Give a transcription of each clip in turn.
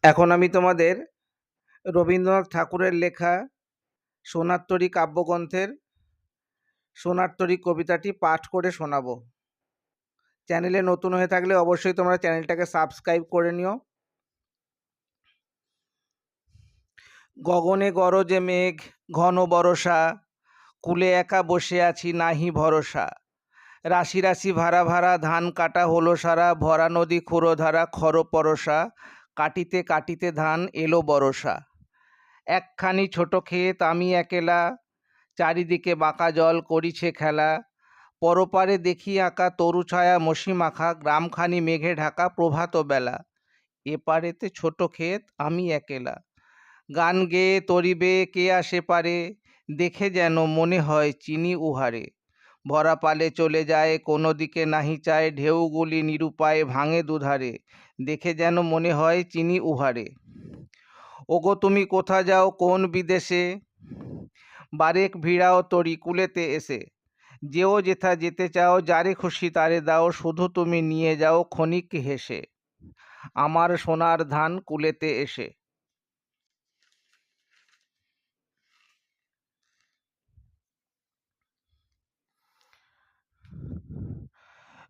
এখন আমি তোমাদের রবীন্দ্রনাথ ঠাকুরের লেখা সোনার তরী কাব্যগ্রন্থের সোনার তরী কবিতাটি পাঠ করে শোনাবো। চ্যানেলে নতুন হয়ে থাকলে অবশ্যই তোমরা চ্যানেলটাকে সাবস্ক্রাইব করে নিও। গগনে গরজে মেঘ ঘন বরষা, কুলে একা বসে আছি নাহি ভরসা। রাশি রাশি ভাড়া ভাড়া ধান কাটা হলো সারা, ভরা নদী ক্ষুরধারা খর পরশা। কাটিতে কাটিতে ধান এলো বরষা। একখানি ছোট ক্ষেত আমি একেলা, চারিদিকে বাঁকা জল করিছে খেলা। পরপারে দেখি আঁকা তরু ছায়া মসি মাখা, গ্রামখানি মেঘে ঢাকা প্রভাত বেলা। এপারেতে ছোট ক্ষেত আমি একেলা, গান গেয়ে তরিবে কে আসে পারে, দেখে যেন মনে হয় চিনি উহারে। ভরা পালে চলে যায় কোনো দিকে নাহি চায়, ঢেউগুলি নিরুপায় ভাঙে দুধারে, দেখে যেন মনে হয় চিনি উহারে। ওগো তুমি কোথা যাও কোন বিদেশে, বারেক ভিড়াও তরি কুলেতে এসে। যেও যেথা যেতে চাও যারে খুশি তারে দাও, শুধু তুমি নিয়ে যাও ক্ষণিক হেসে আমার সোনার ধান কুলেতে এসে।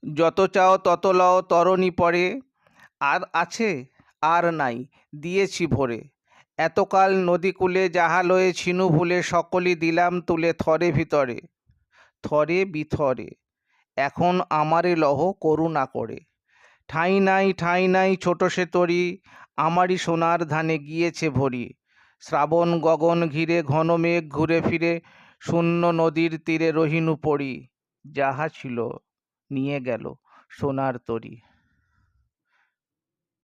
যত চাও তত লও তরণী পরে, আর আছে আর নাই দিয়েছি ভরে। এতকাল নদীকূলে যাহা লয়ে ছিনু ভুলে, সকলই দিলাম তুলে থরে ভিতরে থরে বিথরে। এখন আমারে লহ করুণা করে। ঠাঁই নাই ছোট সে তরি, আমারই সোনার ধানে গিয়েছে ভরি। শ্রাবণ গগন ঘিরে ঘন মেঘ ঘুরে ফিরে, শূন্য নদীর তীরে রহিনু পড়ি। যাহা ছিল নিয়ে গেল সোনার তরি।